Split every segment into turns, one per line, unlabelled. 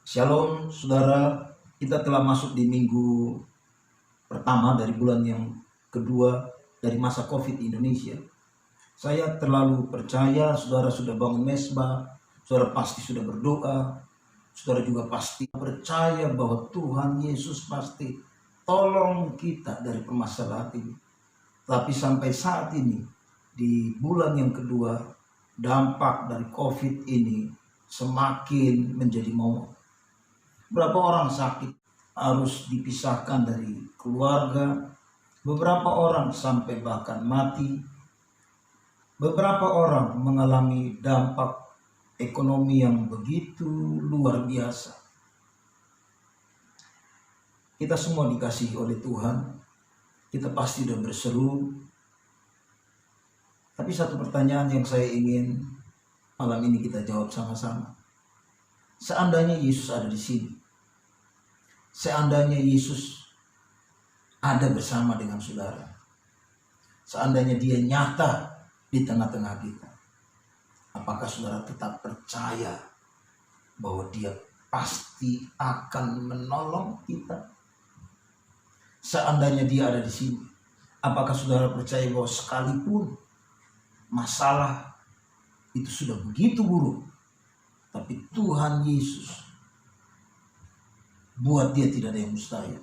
Shalom saudara, kita telah masuk di minggu pertama dari bulan yang kedua dari masa COVID di Indonesia. Saya terlalu percaya saudara sudah bangun mesbah, saudara pasti sudah berdoa, saudara juga pasti percaya bahwa Tuhan Yesus pasti tolong kita dari permasalahan ini. Tapi sampai saat ini, di bulan yang kedua, dampak dari COVID ini semakin menjadi momok. Berapa orang sakit harus dipisahkan dari keluarga, beberapa orang sampai bahkan mati, beberapa orang mengalami dampak ekonomi yang begitu luar biasa. Kita semua dikasihi oleh Tuhan, kita pasti sudah berseru. Tapi satu pertanyaan yang saya ingin malam ini kita jawab sama-sama. Seandainya Yesus ada di sini, seandainya Yesus ada bersama dengan saudara, seandainya dia nyata di tengah-tengah kita, apakah saudara tetap percaya bahwa dia pasti akan menolong kita? Seandainya dia ada di sini, apakah saudara percaya bahwa sekalipun masalah itu sudah begitu buruk, tapi Tuhan Yesus buat dia tidak ada yang mustahil.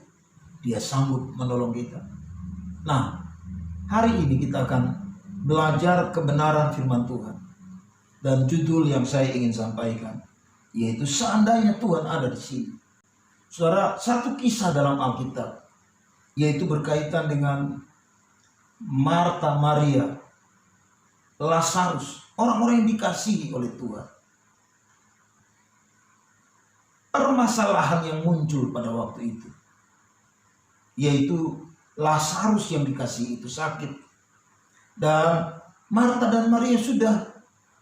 Dia sanggup menolong kita. Nah, hari ini kita akan belajar kebenaran firman Tuhan. Dan judul yang saya ingin sampaikan yaitu seandainya Tuhan ada di sini. Saudara, satu kisah dalam Alkitab yaitu berkaitan dengan Marta, Maria, Lazarus, orang-orang yang dikasihi oleh Tuhan. Permasalahan yang muncul pada waktu itu yaitu Lazarus yang dikasihi itu sakit, dan Marta dan Maria sudah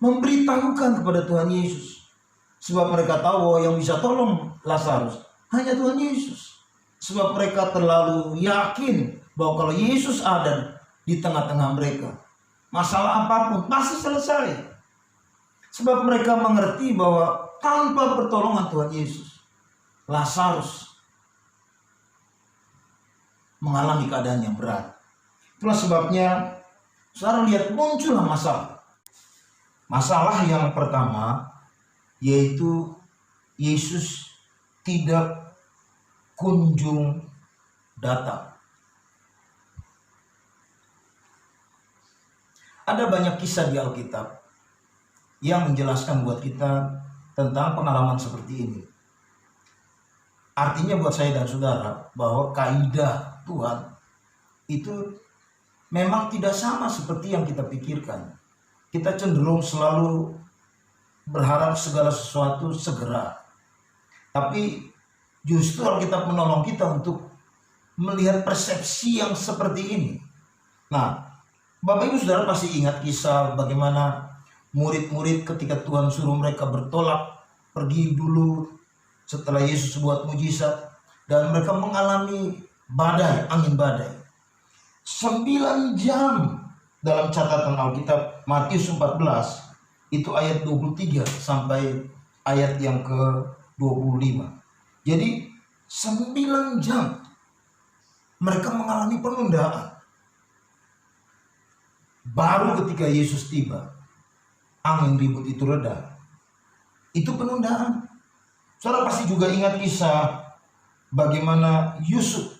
memberitahukan kepada Tuhan Yesus, sebab mereka tahu bahwa yang bisa tolong Lazarus hanya Tuhan Yesus, sebab mereka terlalu yakin bahwa kalau Yesus ada di tengah-tengah mereka, masalah apapun pasti selesai. Sebab mereka mengerti bahwa tanpa pertolongan Tuhan Yesus, Lazarus mengalami keadaan yang berat. Itulah sebabnya saudara lihat muncullah masalah. Masalah yang pertama yaitu Yesus tidak kunjung datang. Ada banyak kisah di Alkitab yang menjelaskan buat kita tentang pengalaman seperti ini. Artinya buat saya dan saudara bahwa kaidah Tuhan itu memang tidak sama seperti yang kita pikirkan. Kita cenderung selalu berharap segala sesuatu segera. Tapi justru Alkitab menolong kita untuk melihat persepsi yang seperti ini. Nah, Bapak Ibu Saudara pasti ingat kisah bagaimana murid-murid ketika Tuhan suruh mereka bertolak pergi dulu setelah Yesus buat mujizat, dan mereka mengalami badai, angin badai. 9 jam dalam catatan Alkitab Matius 14 itu ayat 23 sampai ayat yang ke-25. Jadi 9 jam mereka mengalami penundaan. Baru ketika Yesus tiba, angin ribut itu reda. Itu penundaan. Saudara pasti juga ingat kisah bagaimana Yusuf,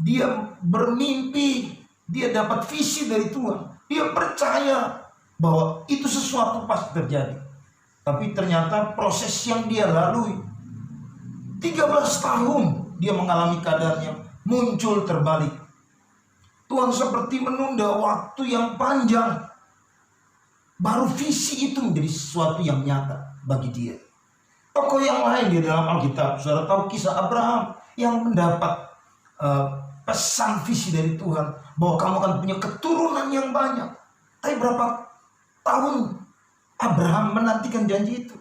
dia bermimpi, dia dapat visi dari Tuhan. Dia percaya bahwa itu sesuatu pasti terjadi. Tapi ternyata proses yang dia lalui 13 tahun dia mengalami keadaan yang muncul terbalik. Tuhan seperti menunda waktu yang panjang, baru visi itu menjadi sesuatu yang nyata bagi dia. Tokoh yang lain di dalam Alkitab, saudara tahu kisah Abraham yang mendapat pesan visi dari Tuhan bahwa kamu akan punya keturunan yang banyak. Tapi berapa tahun Abraham menantikan janji itu?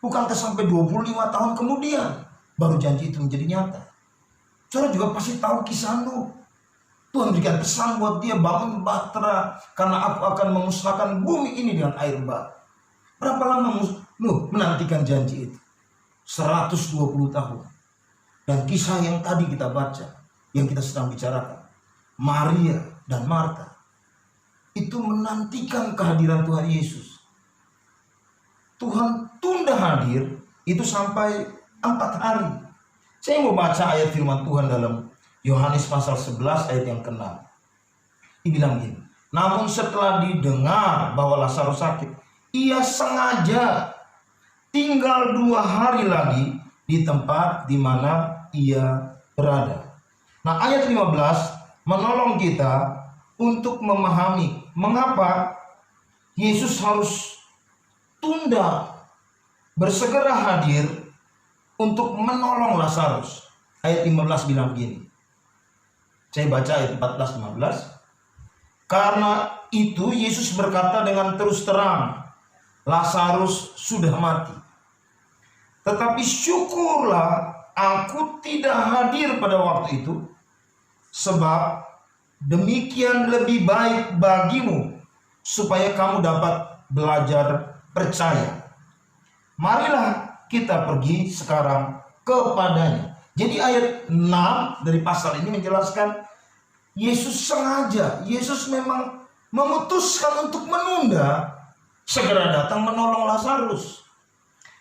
Bukankah sampai 25 tahun kemudian baru janji itu menjadi nyata? Saudara juga pasti tahu kisah Nuh. Tuhan berikan pesan buat dia, bangun bahtera karena aku akan memusnahkan bumi ini dengan air bah. Berapa lama Nuh menantikan janji itu? 120 tahun. Dan kisah yang tadi kita baca, yang kita sedang bicarakan, Maria dan Marta, itu menantikan kehadiran Tuhan Yesus. Tuhan tunda hadir itu sampai 4 hari. Saya mau baca ayat firman Tuhan dalam Yohanes pasal 11 ayat yang ke-6. Dibilang gini, namun setelah didengar bahwa Lazarus sakit, ia sengaja tinggal 2 hari lagi di tempat di mana ia berada. Nah, ayat 15 menolong kita untuk memahami mengapa Yesus harus tunda bersegera hadir untuk menolong Lazarus. Ayat 15 bilang begini. Saya baca ayat 14-15. Karena itu Yesus berkata dengan terus terang, Lazarus sudah mati. Tetapi syukurlah aku tidak hadir pada waktu itu, sebab demikian lebih baik bagimu, supaya kamu dapat belajar percaya. Marilah kita pergi sekarang kepadanya. Jadi ayat 6 dari pasal ini menjelaskan Yesus sengaja, Yesus memang memutuskan untuk menunda segera datang menolong Lazarus.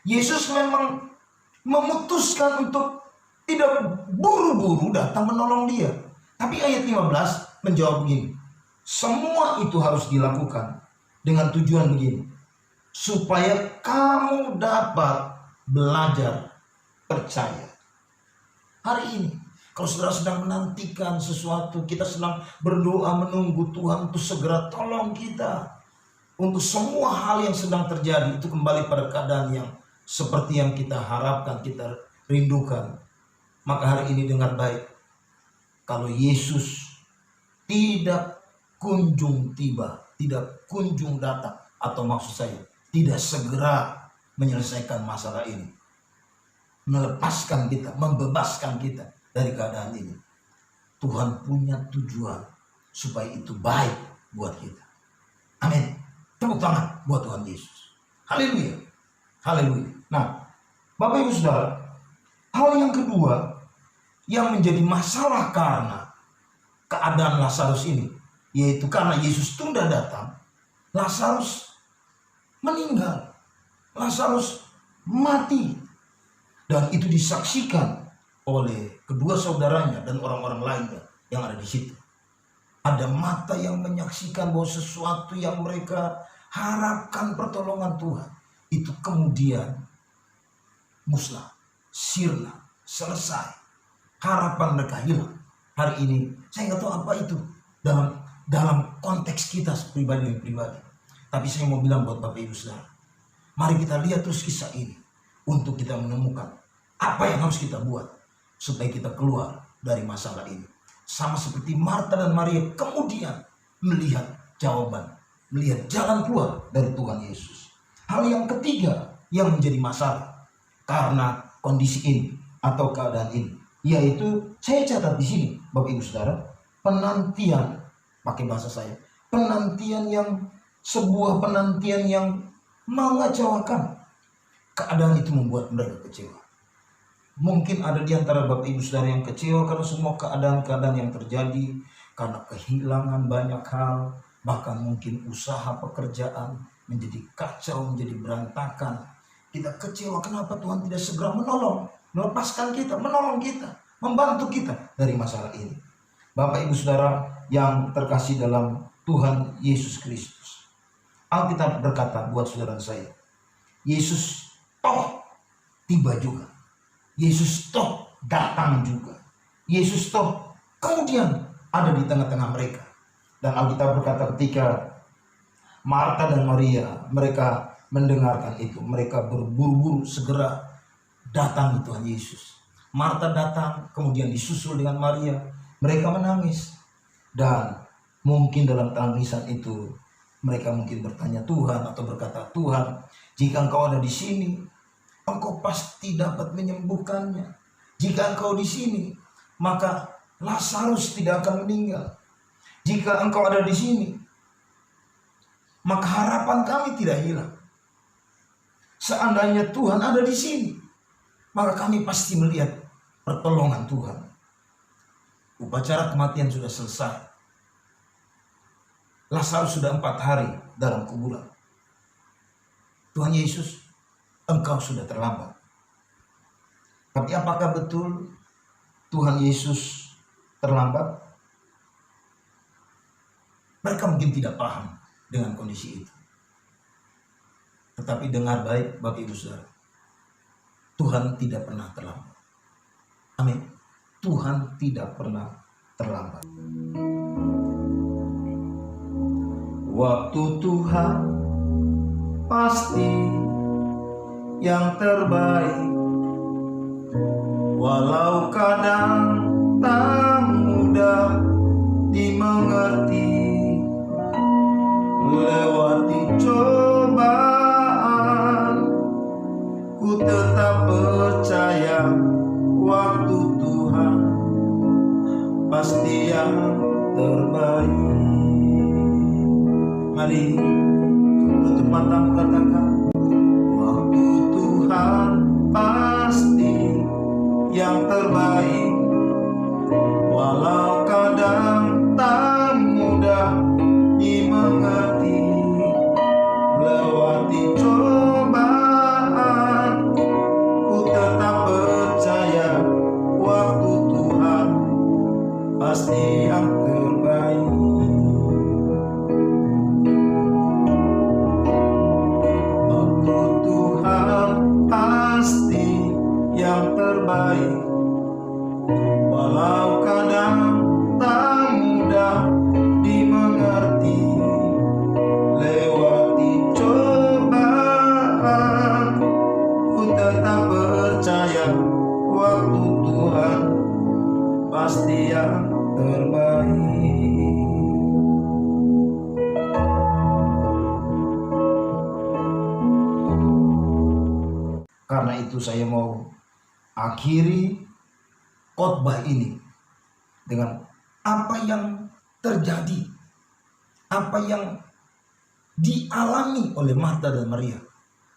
Yesus memang memutuskan untuk tidak buru-buru datang menolong dia. Tapi ayat 15 menjawab begini, semua itu harus dilakukan dengan tujuan begini, supaya kamu dapat belajar percaya. Hari ini, kalau saudara sedang menantikan sesuatu, kita sedang berdoa menunggu Tuhan untuk segera tolong kita, untuk semua hal yang sedang terjadi itu kembali pada keadaan yang seperti yang kita harapkan, kita rindukan. Maka hari ini dengar baik, kalau Yesus tidak kunjung tiba, tidak kunjung datang, atau maksud saya tidak segera menyelesaikan masalah ini, melepaskan kita, membebaskan kita dari keadaan ini, Tuhan punya tujuan supaya itu baik buat kita. Amin. Tepuk tangan buat Tuhan Yesus. Haleluya. Haleluya. Nah, Bapak Ibu Saudara, hal yang kedua yang menjadi masalah karena keadaan Lazarus ini, yaitu karena Yesus tunda datang, Lazarus meninggal. Lazarus mati. Dan itu disaksikan oleh kedua saudaranya dan orang-orang lainnya yang ada di situ. Ada mata yang menyaksikan bahwa sesuatu yang mereka harapkan pertolongan Tuhan itu kemudian musnah, sirna, selesai. Harapan mereka hilang. Hari ini saya nggak tahu apa itu dalam konteks kita pribadi. Tapi saya mau bilang buat Bapak Ibu Saudara, mari kita lihat terus kisah ini untuk kita menemukan apa yang harus kita buat supaya kita keluar dari masalah ini. Sama seperti Marta dan Maria kemudian melihat jawaban, melihat jalan keluar dari Tuhan Yesus. Hal yang ketiga yang menjadi masalah karena kondisi ini atau keadaan ini, yaitu saya catat di sini Bapak Ibu Saudara, penantian, pakai bahasa saya, sebuah penantian yang mengecewakan. Keadaan itu membuat mereka kecewa. Mungkin ada di antara Bapak Ibu Saudara yang kecewa karena semua keadaan-keadaan yang terjadi, karena kehilangan banyak hal, bahkan mungkin usaha pekerjaan menjadi kacau, menjadi berantakan. Kita kecewa kenapa Tuhan tidak segera menolong, melepaskan kita, menolong kita, membantu kita dari masalah ini. Bapak Ibu Saudara yang terkasih dalam Tuhan Yesus Kristus, Alkitab berkata buat saudara saya, Yesus toh tiba juga. Yesus toh datang juga. Yesus toh kemudian ada di tengah-tengah mereka. Dan Alkitab berkata ketika Marta dan Maria mereka mendengarkan itu, mereka berburu-buru segera datang Tuhan Yesus. Marta datang, kemudian disusul dengan Maria. Mereka menangis. Dan mungkin dalam tangisan itu mereka mungkin bertanya Tuhan atau berkata, Tuhan, jika Engkau ada di sini, Engkau pasti dapat menyembuhkannya. Jika Engkau di sini, maka Lazarus tidak akan meninggal. Jika Engkau ada di sini, maka harapan kami tidak hilang. Seandainya Tuhan ada di sini, maka kami pasti melihat pertolongan Tuhan. Upacara kematian sudah selesai. Lazarus sudah 4 hari dalam kuburan. Tuhan Yesus, Engkau sudah terlambat. Tapi apakah betul Tuhan Yesus terlambat? Mereka mungkin tidak paham dengan kondisi itu. Tetapi dengar baik Bapak Ibu Saudara, Tuhan tidak pernah terlambat. Amin. Tuhan tidak pernah terlambat. Waktu Tuhan pasti yang terbaik, walau kadang tak mudah dimengerti. Lewati cobaan, ku tetap percaya waktu Tuhan pasti yang terbaik. Mari tutup matamu, katakan, waktu Tuhan pasti yang terbaik, walau kadang tak mudah dimengerti. Lewati cobaan, ku tetap percaya waktu Tuhan pasti yang terbaik. Waktu Tuhan pasti yang terbaik, walau kadang tak mudah dimengerti. Lewati cobaan, ku tetap percaya waktu Tuhan pasti yang terbaik. Karena itu saya mau akhiri khotbah ini dengan apa yang terjadi, apa yang dialami oleh Marta dan Maria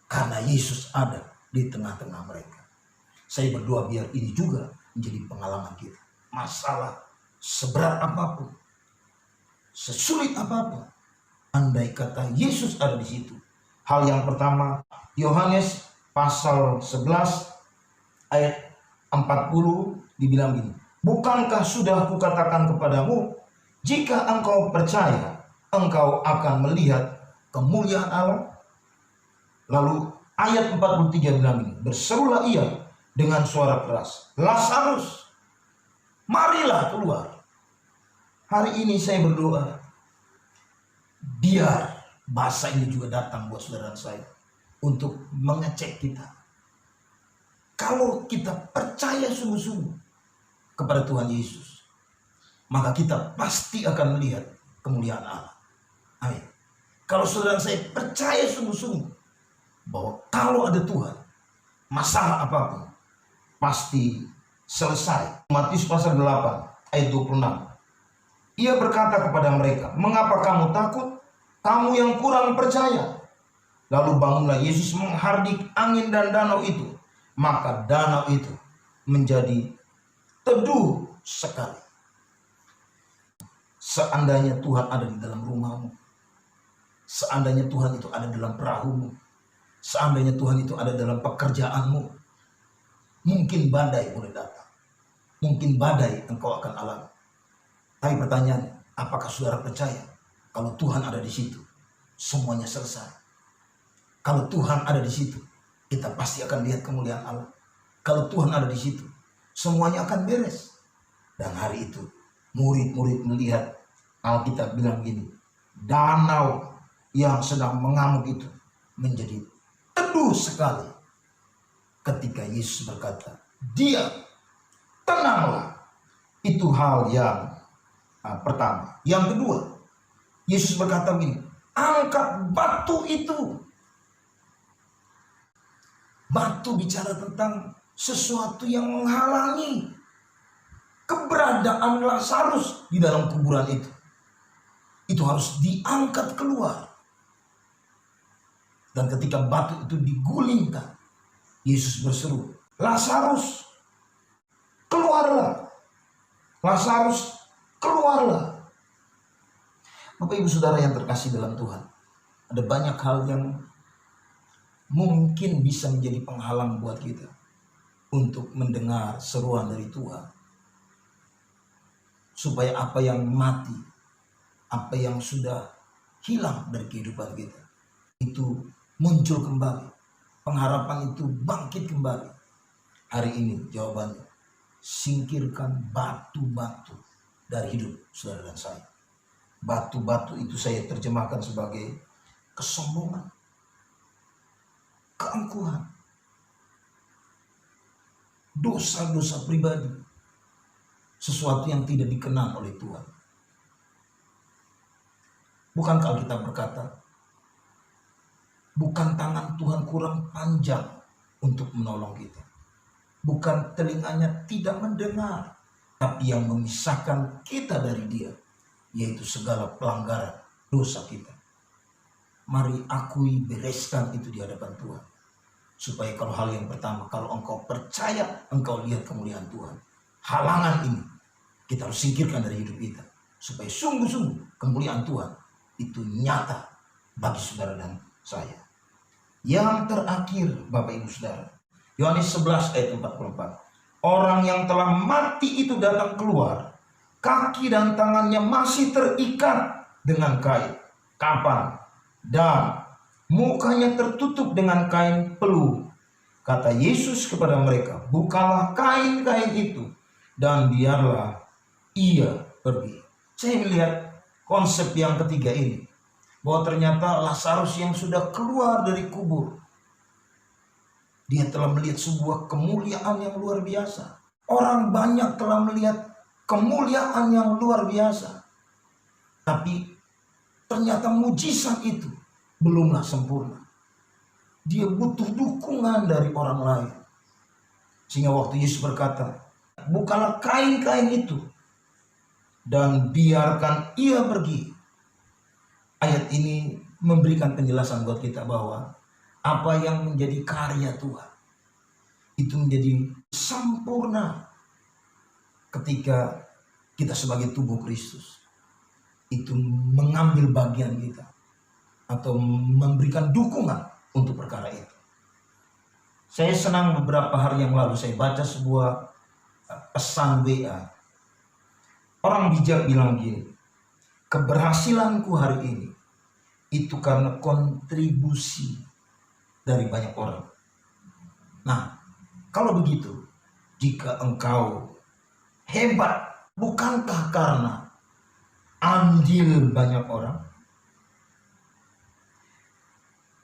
karena Yesus ada di tengah-tengah mereka. Saya berdoa biar ini juga menjadi pengalaman kita. Masalah seberat apapun, sesulit apapun, andai kata Yesus ada di situ. Hal yang pertama, Yohanes pasal 11 ayat 40 dibilang gini, bukankah sudah kukatakan kepadamu, jika engkau percaya, engkau akan melihat kemuliaan Allah. Lalu ayat 43 bilang ini, berserulah ia dengan suara keras, Lazarus, marilah keluar. Hari ini saya berdoa, biar bahasa ini juga datang buat saudara saya untuk mengecek kita. Kalau kita percaya sungguh-sungguh kepada Tuhan Yesus, maka kita pasti akan melihat kemuliaan Allah. Amin. Kalau saudara saya percaya sungguh-sungguh bahwa kalau ada Tuhan, masalah apapun pasti selesai. Matius pasal 8 ayat 26. Ia berkata kepada mereka, mengapa kamu takut? Kamu yang kurang percaya. Lalu bangunlah Yesus menghardik angin dan danau itu. Maka danau itu menjadi teduh sekali. Seandainya Tuhan ada di dalam rumahmu, seandainya Tuhan itu ada dalam perahumu, seandainya Tuhan itu ada dalam pekerjaanmu, mungkin badai mulai datang, mungkin badai engkau akan alami. Tapi pertanyaannya, apakah saudara percaya kalau Tuhan ada di situ, semuanya selesai? Kalau Tuhan ada di situ, kita pasti akan lihat kemuliaan Allah. Kalau Tuhan ada di situ, semuanya akan beres. Dan hari itu, murid-murid melihat, Alkitab bilang gini, danau yang sedang mengamuk itu menjadi teduh sekali. Ketika Yesus berkata, diam, tenanglah. Itu hal yang pertama. Yang kedua, Yesus berkata begini, angkat batu itu. Batu bicara tentang sesuatu yang menghalangi keberadaan Lazarus di dalam kuburan itu. Itu harus diangkat keluar. Dan ketika batu itu digulingkan, Yesus berseru, Lazarus, keluarlah. Lazarus, keluarlah. Bapak Ibu Saudara yang terkasih dalam Tuhan, ada banyak hal yang mungkin bisa menjadi penghalang buat kita untuk mendengar seruan dari Tuhan. Supaya apa yang mati, apa yang sudah hilang dari kehidupan kita, itu muncul kembali. Pengharapan itu bangkit kembali. Hari ini jawabannya, singkirkan batu-batu dari hidup saudara dan saya. Batu-batu itu saya terjemahkan sebagai kesombongan, keangkuhan, dosa-dosa pribadi, sesuatu yang tidak dikenal oleh Tuhan. Bukankah Alkitab berkata, bukan tangan Tuhan kurang panjang untuk menolong kita, bukan telinganya tidak mendengar, tapi yang memisahkan kita dari Dia, yaitu segala pelanggaran dosa kita. Mari akui, bereskan itu di hadapan Tuhan. Supaya kalau hal yang pertama, kalau engkau percaya, engkau lihat kemuliaan Tuhan. Halangan ini kita harus singkirkan dari hidup kita. Supaya sungguh-sungguh kemuliaan Tuhan itu nyata bagi saudara dan saya. Yang terakhir Bapak Ibu Saudara, Yohanes 11 ayat 44. Orang yang telah mati itu datang keluar, kaki dan tangannya masih terikat dengan kain. Kapan? Dan mukanya tertutup dengan kain peluh. Kata Yesus kepada mereka, bukalah kain-kain itu dan biarlah ia pergi. Saya melihat konsep yang ketiga ini, bahwa ternyata Lazarus yang sudah keluar dari kubur, dia telah melihat sebuah kemuliaan yang luar biasa. Orang banyak telah melihat kemuliaan yang luar biasa. Tapi ternyata mujizat itu belumlah sempurna. Dia butuh dukungan dari orang lain. Sehingga waktu Yesus berkata, bukalah kain-kain itu dan biarkan ia pergi. Ayat ini memberikan penjelasan buat kita bahwa apa yang menjadi karya Tuhan itu menjadi sempurna ketika kita sebagai tubuh Kristus itu mengambil bagian kita atau memberikan dukungan untuk perkara itu. Saya senang beberapa hari yang lalu saya baca sebuah pesan WA. Orang bijak bilang gini, keberhasilanku hari ini itu karena kontribusi dari banyak orang. Nah, kalau begitu, jika engkau hebat, bukankah karena andil banyak orang?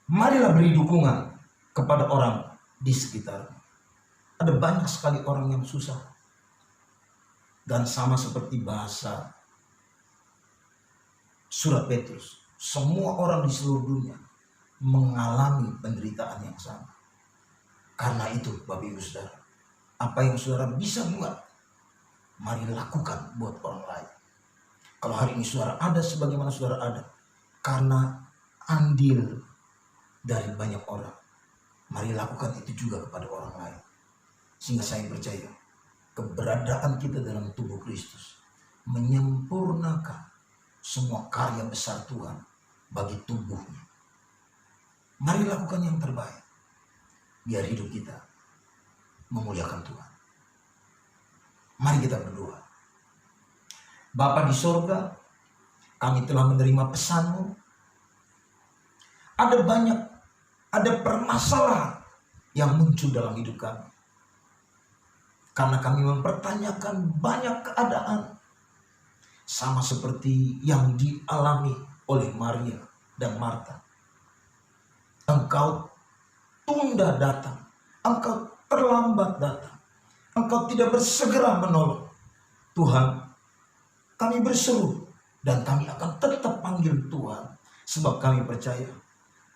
Marilah beri dukungan kepada orang di sekitar. Ada banyak sekali orang yang susah. Dan sama seperti bahasa surat Petrus, semua orang di seluruh dunia mengalami penderitaan yang sama. Karena itu Bapak Ibu Saudara, apa yang saudara bisa buat, mari lakukan buat orang lain. Kalau hari ini saudara ada sebagaimana saudara ada, karena andil dari banyak orang, mari lakukan itu juga kepada orang lain. Sehingga saya percaya keberadaan kita dalam tubuh Kristus menyempurnakan semua karya besar Tuhan bagi tubuhnya. Mari lakukan yang terbaik, biar hidup kita memuliakan Tuhan. Mari kita berdoa. Bapa di sorga, kami telah menerima pesan-Mu. Ada permasalahan yang muncul dalam hidup kami. Karena kami mempertanyakan banyak keadaan. Sama seperti yang dialami oleh Maria dan Marta. Engkau tunda datang. Engkau terlambat datang. Engkau tidak bersegera menolong. Tuhan, kami berseru. Dan kami akan tetap panggil Tuhan. Sebab kami percaya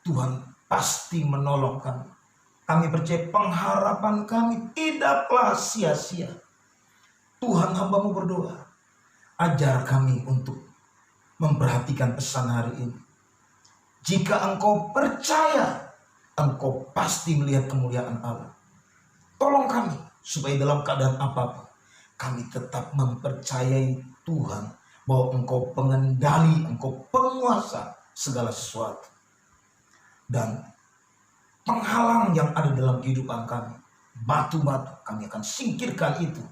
Tuhan pasti menolong kami. Kami percaya pengharapan kami tidaklah sia-sia. Tuhan, hamba-Mu berdoa, ajar kami untuk memperhatikan pesan hari ini. Jika Engkau percaya, Engkau pasti melihat kemuliaan Allah. Tolong kami supaya dalam keadaan apapun kami tetap mempercayai Tuhan bahwa Engkau pengendali, Engkau penguasa segala sesuatu. Dan penghalang yang ada dalam kehidupan kami, batu-batu, kami akan singkirkan itu.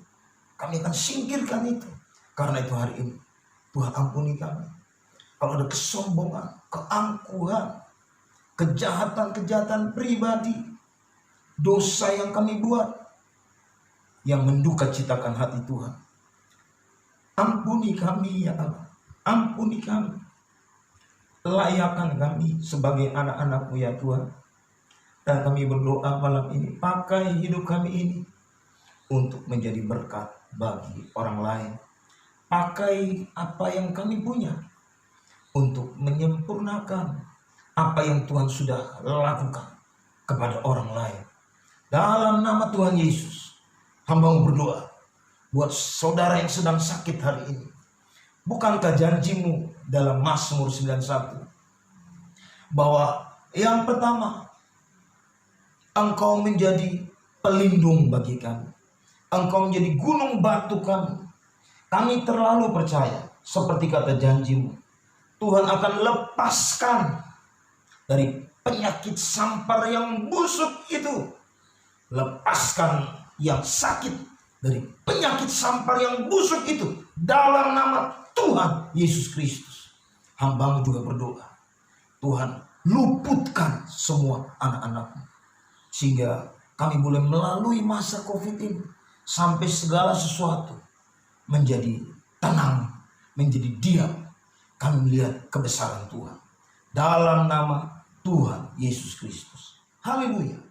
Kami akan singkirkan itu. Karena itu hari ini Tuhan ampuni kami. Kalau ada kesombongan, keangkuhan, kejahatan-kejahatan pribadi, dosa yang kami buat, yang menduka citakan hati Tuhan, ampuni kami ya Allah. Ampuni kami. Layakkan kami sebagai anak-anak-Mu ya Tuhan. Dan kami berdoa malam ini, pakai hidup kami ini untuk menjadi berkat bagi orang lain. Pakai apa yang kami punya untuk menyempurnakan apa yang Tuhan sudah lakukan kepada orang lain. Dalam nama Tuhan Yesus, hamba-Mu berdoa buat saudara yang sedang sakit hari ini. Bukankah janji-Mu dalam Mazmur 91 bahwa yang pertama, Engkau menjadi pelindung bagi kami. Engkau menjadi gunung batu kami. Kami terlalu percaya, seperti kata janji-Mu, Tuhan akan lepaskan dari penyakit sampar yang busuk itu. Lepaskan yang sakit dari penyakit sampar yang busuk itu dalam nama Tuhan Yesus Kristus. Hamba-Mu juga berdoa, Tuhan luputkan semua anak-anak-Mu, sehingga kami boleh melalui masa COVID ini sampai segala sesuatu menjadi tenang, menjadi diam. Kami melihat kebesaran Tuhan dalam nama Tuhan Yesus Kristus. Haleluya.